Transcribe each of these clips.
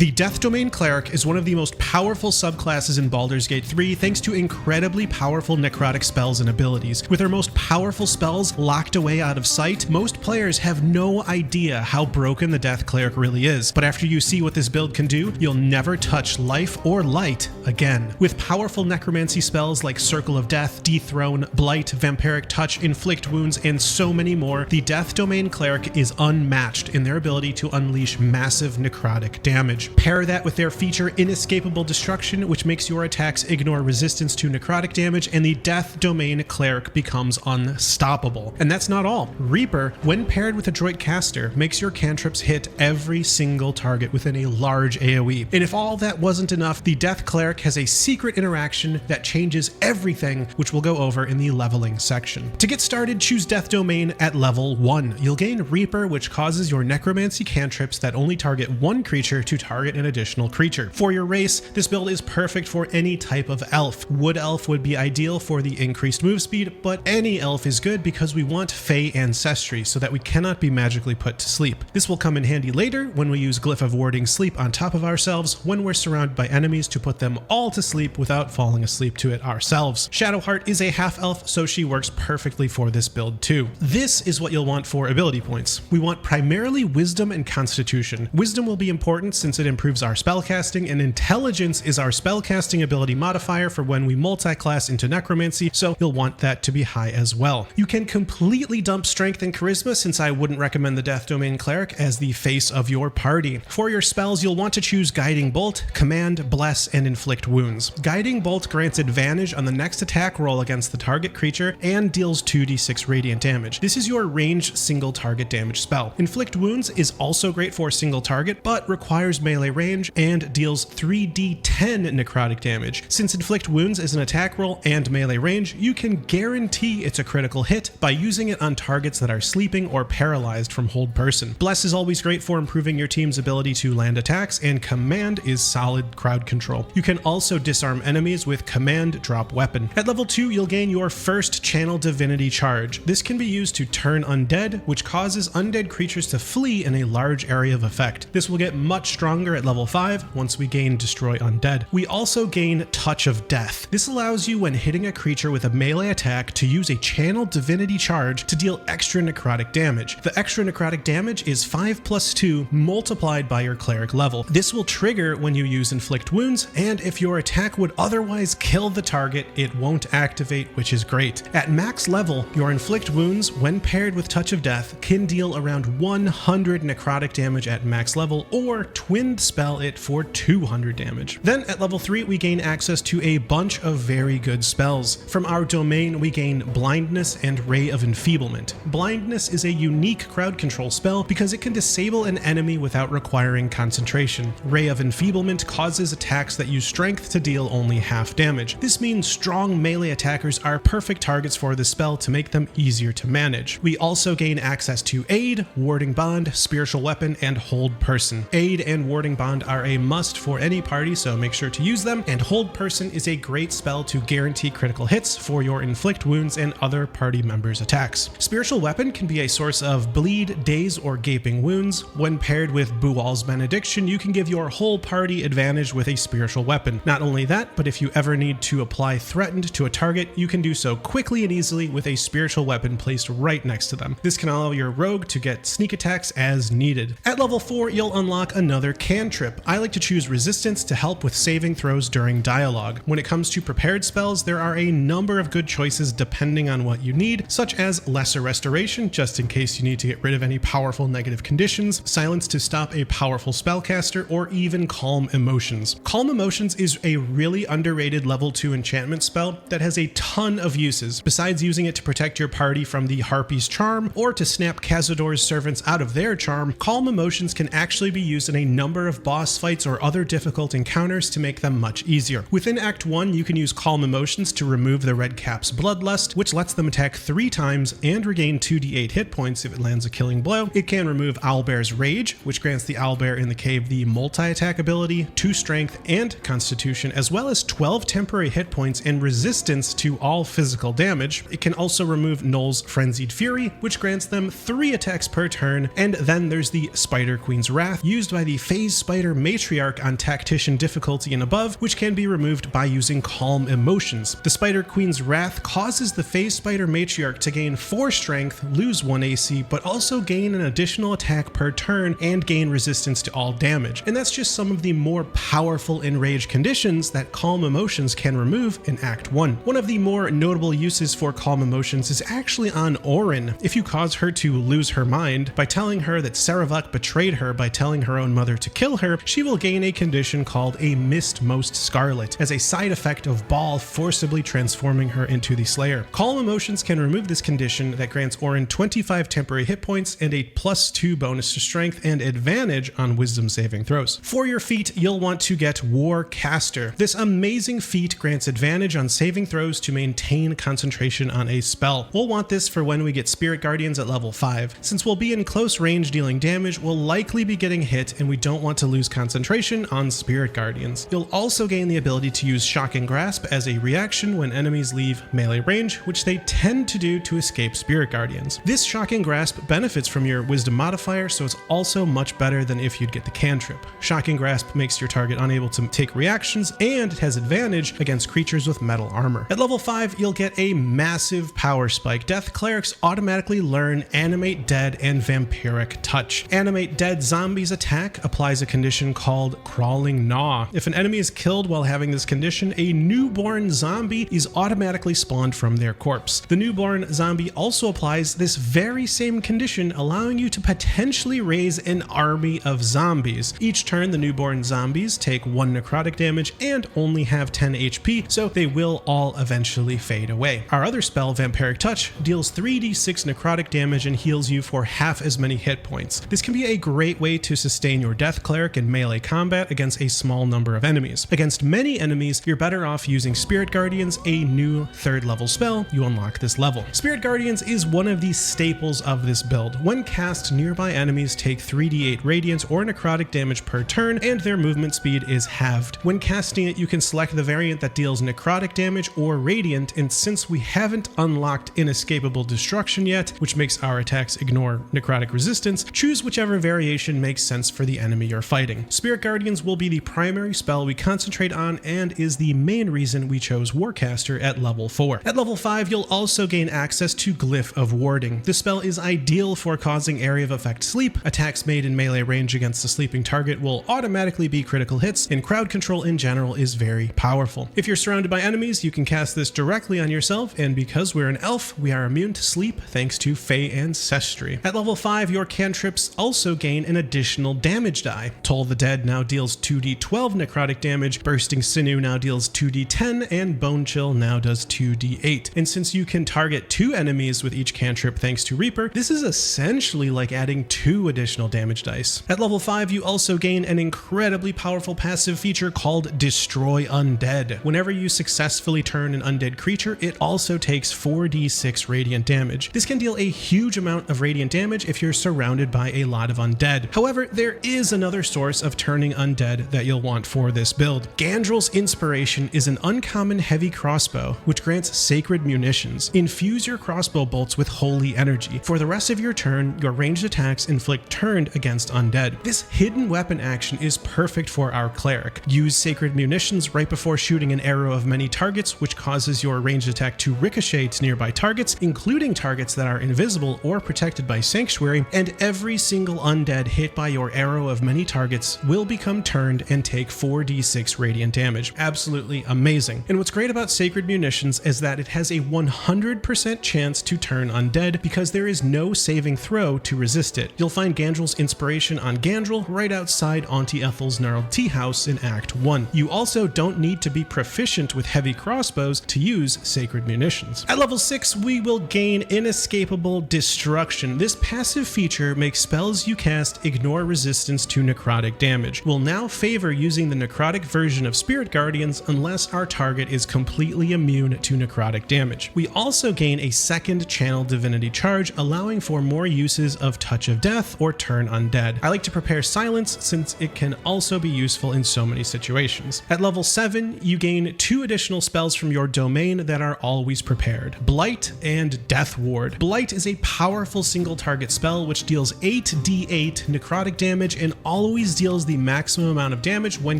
The Death Domain Cleric is one of the most powerful subclasses in Baldur's Gate 3 thanks to incredibly powerful necrotic spells and abilities. With her most powerful spells locked away out of sight, most players have no idea how broken the Death Cleric really is, but after you see what this build can do, you'll never touch life or light again. With powerful necromancy spells like Circle of Death, Dethrone, Blight, Vampiric Touch, Inflict Wounds, and so many more, the Death Domain Cleric is unmatched in their ability to unleash massive necrotic damage. Pair that with their feature Inescapable Destruction, which makes your attacks ignore resistance to necrotic damage, and the Death Domain Cleric becomes unstoppable. And that's not all. Reaper, when paired with Adroit Caster, makes your cantrips hit every single target within a large AoE. And if all that wasn't enough, the Death Cleric has a secret interaction that changes everything, which we'll go over in the leveling section. To get started, choose Death Domain at level 1. You'll gain Reaper, which causes your necromancy cantrips that only target one creature to target an additional creature. For your race, this build is perfect for any type of elf. Wood Elf would be ideal for the increased move speed, but any elf is good because we want Fey ancestry so that we cannot be magically put to sleep. This will come in handy later when we use Glyph of Warding Sleep on top of ourselves when we're surrounded by enemies to put them all to sleep without falling asleep to it ourselves. Shadowheart is a half elf, so she works perfectly for this build too. This is what you'll want for ability points. We want primarily Wisdom and Constitution. Wisdom will be important since it improves our spellcasting, and Intelligence is our spellcasting ability modifier for when we multi-class into Necromancy, so you'll want that to be high as well. You can completely dump Strength and Charisma, since I wouldn't recommend the Death Domain Cleric as the face of your party. For your spells, you'll want to choose Guiding Bolt, Command, Bless, and Inflict Wounds. Guiding Bolt grants advantage on the next attack roll against the target creature and deals 2d6 radiant damage. This is your ranged single target damage spell. Inflict Wounds is also great for single target, but requires melee range and deals 3d10 necrotic damage. Since Inflict Wounds is an attack roll and melee range, you can guarantee it's a critical hit by using it on targets that are sleeping or paralyzed from Hold Person. Bless is always great for improving your team's ability to land attacks, and Command is solid crowd control. You can also disarm enemies with Command Drop Weapon. At level 2, you'll gain your first Channel Divinity Charge. This can be used to turn undead, which causes undead creatures to flee in a large area of effect. This will get much stronger at level 5 once we gain Destroy Undead. We also gain Touch of Death. This allows you, when hitting a creature with a melee attack, to use a Channel Divinity Charge to deal extra necrotic damage. The extra necrotic damage is 5 plus 2 multiplied by your cleric level. This will trigger when you use Inflict Wounds, and if your attack would otherwise kill the target, it won't activate, which is great. At max level, your Inflict Wounds, when paired with Touch of Death, can deal around 100 necrotic damage at max level, or twinned spell it for 200 damage. Then at level 3, we gain access to a bunch of very good spells. From our domain, we gain Blindness and Ray of Enfeeblement. Blindness is a unique crowd control spell because it can disable an enemy without requiring concentration. Ray of Enfeeblement causes attacks that use strength to deal only half damage. This means strong melee attackers are perfect targets for this spell to make them easier to manage. We also gain access to Aid, Warding Bond, Spiritual Weapon, and Hold Person. Aid and Warding Bond are a must for any party, so make sure to use them, and Hold Person is a great spell to guarantee critical hits for your Inflict Wounds and other party members' attacks. Spiritual Weapon can be a source of bleed, daze, or gaping wounds. When paired with Bual's Benediction, you can give your whole party advantage with a spiritual weapon. Not only that, but if you ever need to apply Threatened to a target, you can do so quickly and easily with a spiritual weapon placed right next to them. This can allow your rogue to get sneak attacks as needed. At level 4, you'll unlock another cantrip. I like to choose Resistance to help with saving throws during dialogue. When it comes to prepared spells, there are a number of good choices depending on what you need, such as Lesser Restoration, just in case you need to get rid of any powerful negative conditions, Silence to stop a powerful spellcaster, or even Calm Emotions. Calm Emotions is a really underrated level 2 enchantment spell that has a ton of uses. Besides using it to protect your party from the Harpy's charm, or to snap Cazador's servants out of their charm, Calm Emotions can actually be used in a number of boss fights or other difficult encounters to make them much easier. Within Act 1, you can use Calm Emotions to remove the Red Cap's Bloodlust, which lets them attack 3 times and regain 2d8 hit points if it lands a killing blow. It can remove Owlbear's Rage, which grants the Owlbear in the cave the multi-attack ability, 2 strength and constitution, as well as 12 temporary hit points and resistance to all physical damage. It can also remove Null's Frenzied Fury, which grants them 3 attacks per turn, and then there's the Spider Queen's Wrath, used by the Phase Phase Spider Matriarch on Tactician difficulty and above, which can be removed by using Calm Emotions. The Spider Queen's Wrath causes the Phase Spider Matriarch to gain 4 strength, lose 1 AC, but also gain an additional attack per turn and gain resistance to all damage. And that's just some of the more powerful enrage conditions that Calm Emotions can remove in Act 1. One of the more notable uses for Calm Emotions is actually on Orin. If you cause her to lose her mind by telling her that Saravuk betrayed her by telling her own mother to kill her, she will gain a condition called a Mistmost Scarlet as a side effect of Ball forcibly transforming her into the Slayer. Calm Emotions can remove this condition that grants Orin 25 temporary hit points and a +2 bonus to strength and advantage on wisdom saving throws. For your feat, you'll want to get Warcaster. This amazing feat grants advantage on saving throws to maintain concentration on a spell. We'll want this for when we get Spirit Guardians at level 5. Since we'll be in close range dealing damage, we'll likely be getting hit and we don't want to lose concentration on Spirit Guardians. You'll also gain the ability to use Shocking Grasp as a reaction when enemies leave melee range, which they tend to do to escape Spirit Guardians. This Shocking Grasp benefits from your Wisdom modifier, so it's also much better than if you'd get the cantrip. Shocking Grasp makes your target unable to take reactions, and it has advantage against creatures with metal armor. At level 5, you'll get a massive power spike. Death Clerics automatically learn Animate Dead and Vampiric Touch. Animate Dead Zombies attack applies a condition called Crawling Gnaw. If an enemy is killed while having this condition, a newborn zombie is automatically spawned from their corpse. The newborn zombie also applies this very same condition, allowing you to potentially raise an army of zombies. Each turn, the newborn zombies take 1 necrotic damage and only have 10 HP, so they will all eventually fade away. Our other spell, Vampiric Touch, deals 3d6 necrotic damage and heals you for half as many hit points. This can be a great way to sustain your Death Cleric in melee combat against a small number of enemies. Against many enemies, you're better off using Spirit Guardians, a new 3rd level spell you unlock this level. Spirit Guardians is one of the staples of this build. When cast, nearby enemies take 3d8 radiant or necrotic damage per turn, and their movement speed is halved. When casting it, you can select the variant that deals necrotic damage or radiant, and since we haven't unlocked Inescapable Destruction yet, which makes our attacks ignore necrotic resistance, choose whichever variation makes sense for the enemy you're fighting. Spirit Guardians will be the primary spell we concentrate on and is the main reason we chose Warcaster at level 4. At level 5, you'll also gain access to Glyph of Warding. This spell is ideal for causing area of effect sleep. Attacks made in melee range against the sleeping target will automatically be critical hits, and crowd control in general is very powerful. If you're surrounded by enemies, you can cast this directly on yourself, and because we're an elf, we are immune to sleep thanks to Fey Ancestry. At level 5, your cantrips also gain an additional damage die. Toll the Dead now deals 2d12 necrotic damage, Bursting Sinew now deals 2d10, and Bone Chill now does 2d8. And since you can target 2 enemies with each cantrip thanks to Reaper, this is essentially like adding 2 additional damage dice. At level 5, you also gain an incredibly powerful passive feature called Destroy Undead. Whenever you successfully turn an undead creature, it also takes 4d6 radiant damage. This can deal a huge amount of radiant damage if you're surrounded by a lot of undead. However, there is another source of turning undead that you'll want for this build. Gandrel's Inspiration is an uncommon heavy crossbow, which grants sacred munitions. Infuse your crossbow bolts with holy energy. For the rest of your turn, your ranged attacks inflict turned against undead. This hidden weapon action is perfect for our cleric. Use sacred munitions right before shooting an arrow of many targets, which causes your ranged attack to ricochet to nearby targets, including targets that are invisible or protected by Sanctuary, and every single undead hit by your arrow of many targets will become turned and take 4d6 radiant damage. Absolutely amazing. And what's great about sacred munitions is that it has a 100% chance to turn undead because there is no saving throw to resist it. You'll find Gandrel's Inspiration on Gandrel right outside Auntie Ethel's gnarled tea house in Act 1. You also don't need to be proficient with heavy crossbows to use sacred munitions. At level 6, we will gain Inescapable Destruction. This passive feature makes spells you cast ignore resistance to necrotic damage. We'll now favor using the necrotic version of Spirit Guardians unless our target is completely immune to necrotic damage. We also gain a second channel divinity charge, allowing for more uses of Touch of Death or Turn Undead. I like to prepare Silence since it can also be useful in so many situations. At level 7, you gain 2 additional spells from your domain that are always prepared: Blight and Death Ward. Blight is a powerful single target spell which deals 8d8 necrotic damage and always deals the maximum amount of damage when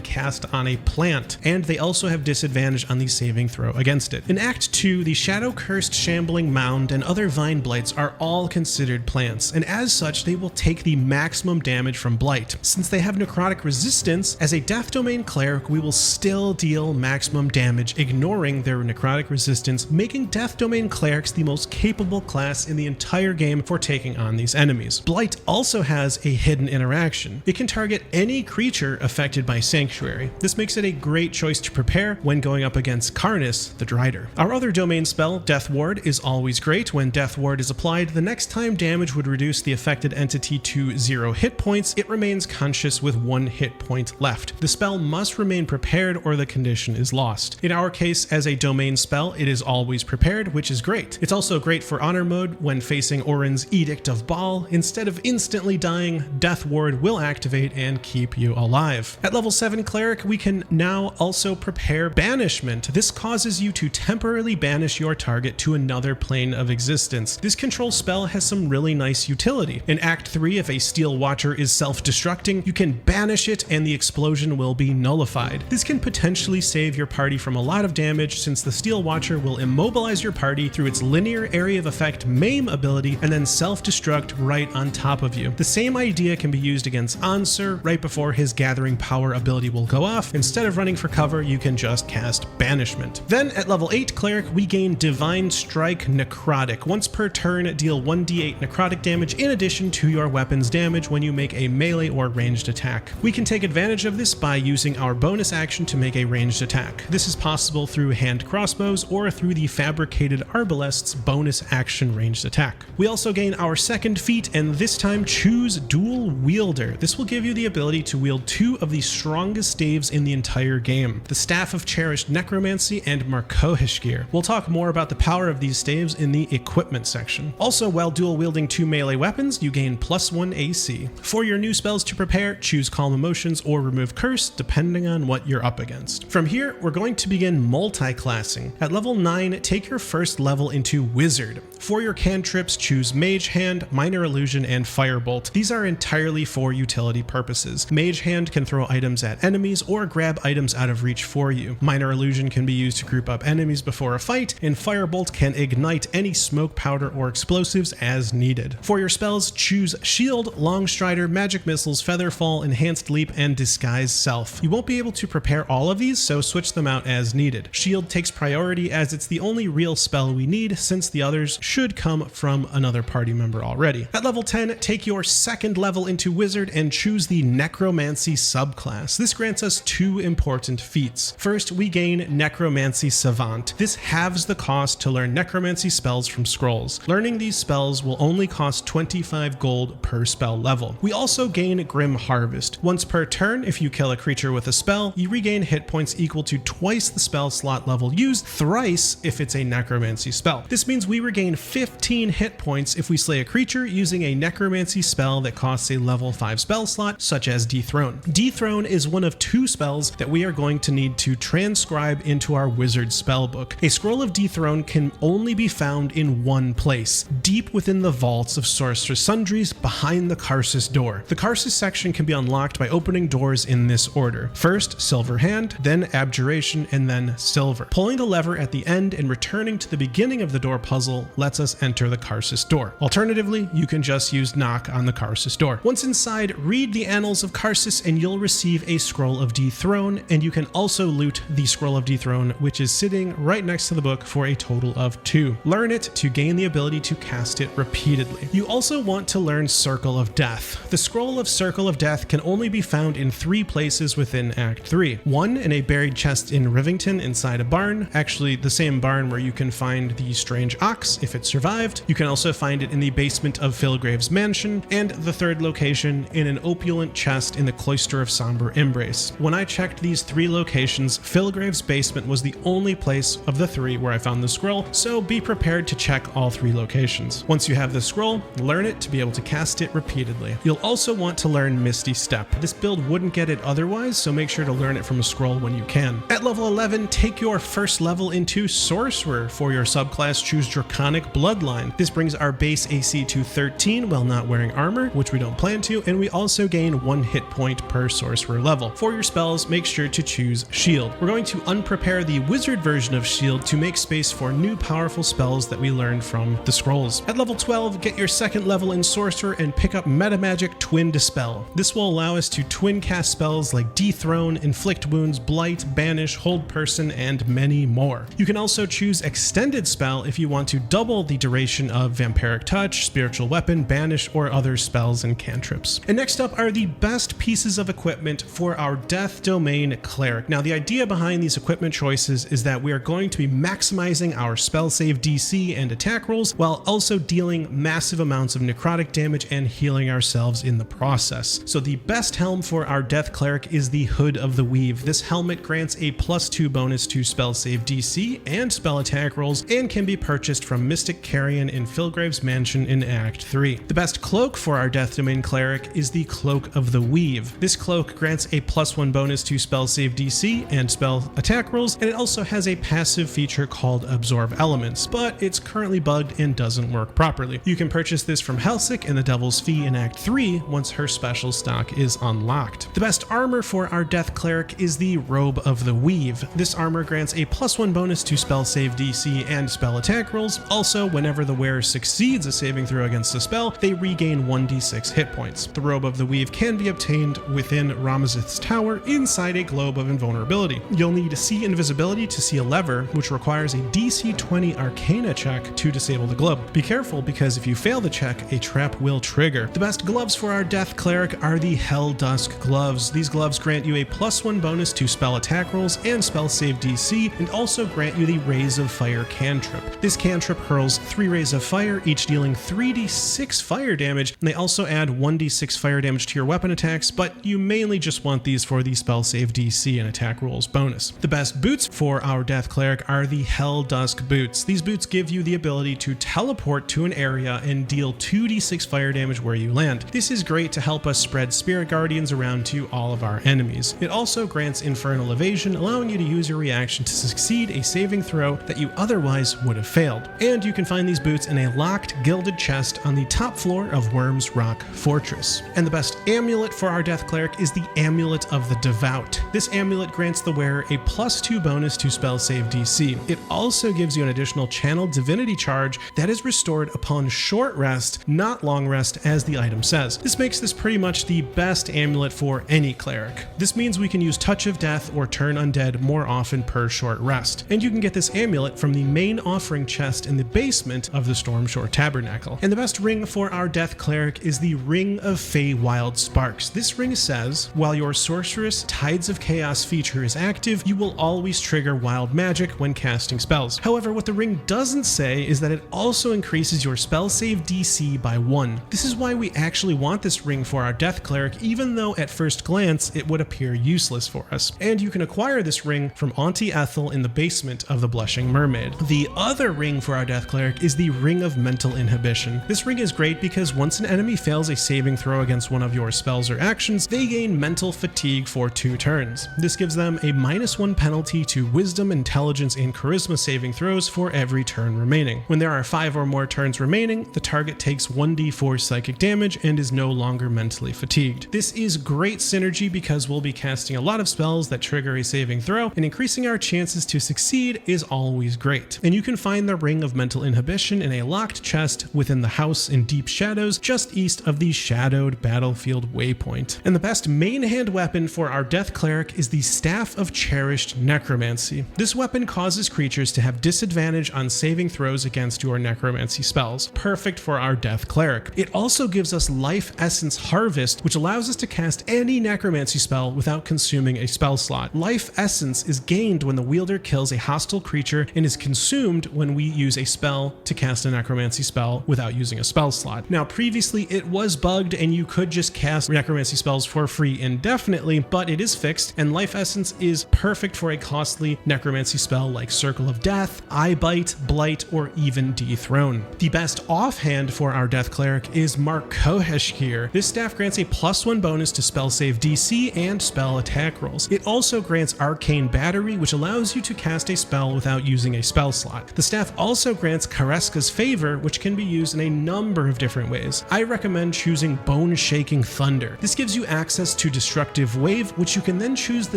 cast on a plant, and they also have disadvantage on the saving throw against it. In Act 2, the Shadow-Cursed Shambling Mound and other Vine Blights are all considered plants, and as such they will take the maximum damage from Blight. Since they have necrotic resistance, as a Death Domain Cleric we will still deal maximum damage, ignoring their necrotic resistance, making Death Domain Clerics the most capable class in the entire game for taking on these enemies. Blight also has a hidden interaction. It can target any creature affected by Sanctuary. This makes it a great choice to prepare when going up against Karnus, the Drider. Our other domain spell, Death Ward, is always great. When Death Ward is applied, the next time damage would reduce the affected entity to 0 hit points, it remains conscious with 1 hit point left. The spell must remain prepared or the condition is lost. In our case, as a domain spell, it is always prepared, which is great. It's also great for honor mode when facing Orin's Edict of Baal. Instead of instantly dying, Death Ward will activate and keep you alive. At level 7 Cleric, we can now also prepare Banishment. This causes you to temporarily banish your target to another plane of existence. This control spell has some really nice utility. In Act 3, if a Steel Watcher is self-destructing, you can banish it and the explosion will be nullified. This can potentially save your party from a lot of damage, since the Steel Watcher will immobilize your party through its linear area of effect Maim ability and then self-destruct right on top of you. The same idea can be used against Ansur right before his Gathering Power ability will go off. Instead of running for cover, you can just cast Banishment. Then at level 8 Cleric, we gain Divine Strike Necrotic. Once per turn, deal 1d8 necrotic damage in addition to your weapon's damage when you make a melee or ranged attack. We can take advantage of this by using our bonus action to make a ranged attack. This is possible through hand crossbows or through the Fabricated Arbalest's bonus action ranged attack. We also gain our second feat, and this time choose Dual Wielder. This will give you the ability to wield 2 of the strongest staves in the entire game, the Staff of Cherished Necromancy and Markoheshkir. We'll talk more about the power of these staves in the equipment section. Also, while dual wielding 2 melee weapons, you gain +1 AC. For your new spells to prepare, choose Calm Emotions or Remove Curse, depending on what you're up against. From here, we're going to begin multi-classing. At level 9, take your first level into Wizard. For your cantrips, choose Mage Hand, Minor Illusion, and Firebolt. These are entirely for utility purposes. Mage Hand can throw items at enemies or grab items out of reach for you. Minor Illusion can be used to group up enemies before a fight, and Firebolt can ignite any smoke, powder, or explosives as needed. For your spells, choose Shield, Longstrider, Magic Missiles, Featherfall, Enhanced Leap, and Disguise Self. You won't be able to prepare all of these, so switch them out as needed. Shield takes priority as it's the only real spell we need, since the others should come from another party member already. At level 10, take your second level into Wizard and choose the Necromancy subclass. This grants us 2 important feats. First, we gain Necromancy Savant. This halves the cost to learn necromancy spells from scrolls. Learning these spells will only cost 25 gold per spell level. We also gain Grim Harvest. Once per turn, if you kill a creature with a spell, you regain hit points equal to twice the spell slot level used, thrice if it's a necromancy spell. This means we regain 15 hit points if we slay a creature using a necromancy spell that costs a level 5 spell slot, such as Dethrone. Dethrone is one of 2 spells that we are going to need to transcribe into our Wizard spellbook. A scroll of Dethrone can only be found in one place, deep within the vaults of Sorcerer Sundries behind the Karsus door. The Karsus section can be unlocked by opening doors in this order. First, Silver Hand, then Abjuration, and then Silver. Pulling the lever at the end and returning to the beginning of the door puzzle lets us enter the Karsus door. Alternatively, you can just use Knock on the Karsus door. Once inside, read the Annals of Karsus and you'll receive a Scroll of Dethrone, and you can also loot the Scroll of Dethrone, which is sitting right next to the book, for a total of 2. Learn it to gain the ability to cast it repeatedly. You also want to learn Circle of Death. The Scroll of Circle of Death can only be found in 3 places within Act 3. 1 in a buried chest in Rivington inside a barn, actually the same barn where you can find the strange ox if it survived. You can also find it in the basement of Philgrave's mansion, and the 3rd location in an opulent chest in the Cloister of Somber Embrace. When I checked these 3 locations, Philgrave's basement was the only place of the 3 where I found the scroll, so be prepared to check all 3 locations. Once you have the scroll, learn it to be able to cast it repeatedly. You'll also want to learn Misty Step. This build wouldn't get it otherwise, so make sure to learn it from a scroll when you can. At level 11, take your first level into Sorcerer. For your subclass, choose Draconic Bloodline. This brings our base AC to 13 while not wearing armor, which we don't plan to, and we also gain 1 hit point per sorcerer level. For your spells, make sure to choose Shield. We're going to unprepare the wizard version of Shield to make space for new powerful spells that we learned from the scrolls. At level 12, get your 2nd level in Sorcerer and pick up Metamagic Twin Dispel. This will allow us to twin cast spells like Dethrone, Inflict Wounds, Blight, Banish, Hold Person, and many more. You can also choose Extended Spell if you want to double the duration of Vampiric Touch, Spiritual Weapon, Banish, or other spells and cantrips. And next up are the best pieces of equipment for our Death Domain Cleric. Now, the idea behind these equipment choices is that we are going to be maximizing our spell save DC and attack rolls while also dealing massive amounts of necrotic damage and healing ourselves in the process. So the best helm for our Death Cleric is the Hood of the Weave. This helmet grants a +2 bonus to spell save DC and spell attack rolls and can be purchased from Mystic Carrion in Filgrave's Mansion in Act 3. The best cloak for our Death Domain Cleric is the Cloak of the Weave. This cloak grants a +1 bonus to spell save DC and spell attack rolls, and it also has a passive feature called Absorb Elements, but it's currently bugged and doesn't work properly. You can purchase this from Helsik in the Devil's Fee in Act 3 once her special stock is unlocked. The best armor for our Death Cleric is the Robe of the Weave. This armor grants a +1 bonus to spell save DC and spell attack rolls. Also, whenever the wearer succeeds a saving throw against a spell, they regain 1d6 hit points. The Robe of the Weave can be obtained within Ramazith's Tower inside a globe of invulnerability. You'll need See Invisibility to see a lever, which requires a DC 20 Arcana check to disable the globe. Be careful, because if you fail the check, a trap will trigger. The best gloves for our Death Cleric are the Helldusk gloves. These gloves grant you a +1 bonus to spell attack rolls and spell save DC, and also grant you the Rays of Fire cantrip. This cantrip hurls 3 Rays of Fire, each dealing 3d6 fire damage, and they also add 1d6 fire damage to your weapon attacks, but you mainly just want these for the spell save DC and attack rolls bonus. The best boots for our Death Cleric are the Helldusk boots. These boots give you the ability to teleport to an area and deal 2d6 fire damage where you land. This is great to help us spread Spirit Guardians around to all of our enemies. It also grants Infernal Evasion, allowing you to use your reaction to succeed a saving throw that you otherwise would have failed. And you can find these boots in a locked gilded chest on the top floor of Worm's Rock Fortress. And the best amulet for our Death Cleric is the Amulet of the Devout. This amulet grants the wearer a +2 bonus to spell save DC. It also gives you an additional channeled divinity charge that is restored upon short rest, not long rest as the item says. This makes this pretty much the best amulet for any cleric. This means we can use Touch of Death or Turn Undead more often per short rest. And you can get this amulet from the main offering chest in the basement of the Stormshore Tabernacle. And the best ring for our Death Cleric is the Ring of Feywild Sparks. This ring says, while your Sorceress Tides of Chaos feature is active, you will always trigger wild magic when casting spells. However, what the ring doesn't say is that it also increases your spell save DC by 1. This is why we actually want this ring for our Death Cleric, even though at first glance it would appear useless for us. And you can acquire this ring from Auntie Ethel in the basement of the Blushing Mermaid. The other ring for our Death Cleric is the Ring of Mental Inhibition. This ring is great because once an enemy fails a saving throw against one of your spells or actions, they gain mental fatigue for 2 turns. This gives them a -1 penalty to Wisdom, Intelligence, and Charisma saving throws for every turn remaining. When there are 5 or more turns remaining, the target takes 1d4 psychic damage and is no longer mentally fatigued. This is great synergy because we'll be casting a lot of spells that trigger a saving throw, and increasing our chances to succeed is always great. And you can find the Ring of Mental Inhibition in a locked chest within the house in Deep Shadows, just east of the shadowed battlefield waypoint. And the best main hand weapon for our Death Cleric is the Staff of Cherished Necromancy. This weapon causes creatures to have disadvantage on saving throws against your necromancy spells, perfect for our Death Cleric. It also gives us Life Essence Harvest, which allows us to cast any necromancy spell without consuming a spell slot. Life Essence is gained when the wielder kills a hostile creature and is consumed when we use a spell to cast a necromancy spell without using a spell slot. Now, previously it was bugged and you could just cast necromancy spells for free indefinitely, but it is fixed, and Life Essence is perfect for a costly necromancy spell like Circle of Death, Eye Bite, Blight, or even Dethrone. The best offhand for our Death Cleric is Markoheshkir. This staff grants a +1 bonus to spell save DC and spell attack rolls. It also grants Arcane Battery, which allows you to cast a spell without using a spell slot. The staff also grants Kareska's Favor, which can be used in a number of different ways. I recommend choosing Bone Shake Shaking Thunder. This gives you access to Destructive Wave, which you can then choose the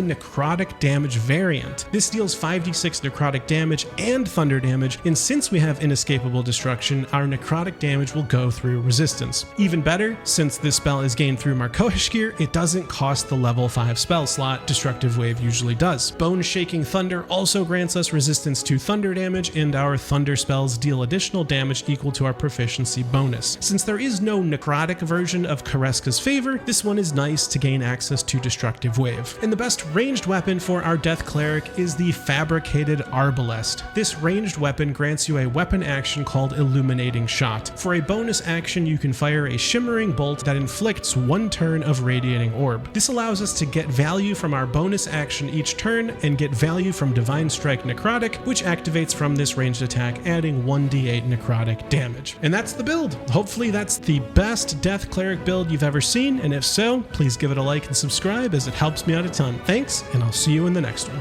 necrotic damage variant. This deals 5d6 necrotic damage and thunder damage, and since we have Inescapable Destruction, our necrotic damage will go through resistance. Even better, since this spell is gained through Markoheshkir, it doesn't cost the level 5 spell slot Destructive Wave usually does. Bone Shaking Thunder also grants us resistance to thunder damage, and our thunder spells deal additional damage equal to our proficiency bonus. Since there is no necrotic version of Kareska's Favor, this one is nice to gain access to Destructive Wave. And the best ranged weapon for our Death Cleric is the Fabricated Arbalest. This ranged weapon grants you a weapon action called Illuminating Shot. For a bonus action, you can fire a shimmering bolt that inflicts 1 turn of Radiating Orb. This allows us to get value from our bonus action each turn and get value from Divine Strike Necrotic, which activates from this ranged attack, adding 1d8 necrotic damage. And that's the build. Hopefully that's the best Death Cleric build you've ever seen, and if so, please give it a like and subscribe as it helps me out a ton. Thanks, and I'll see you in the next one.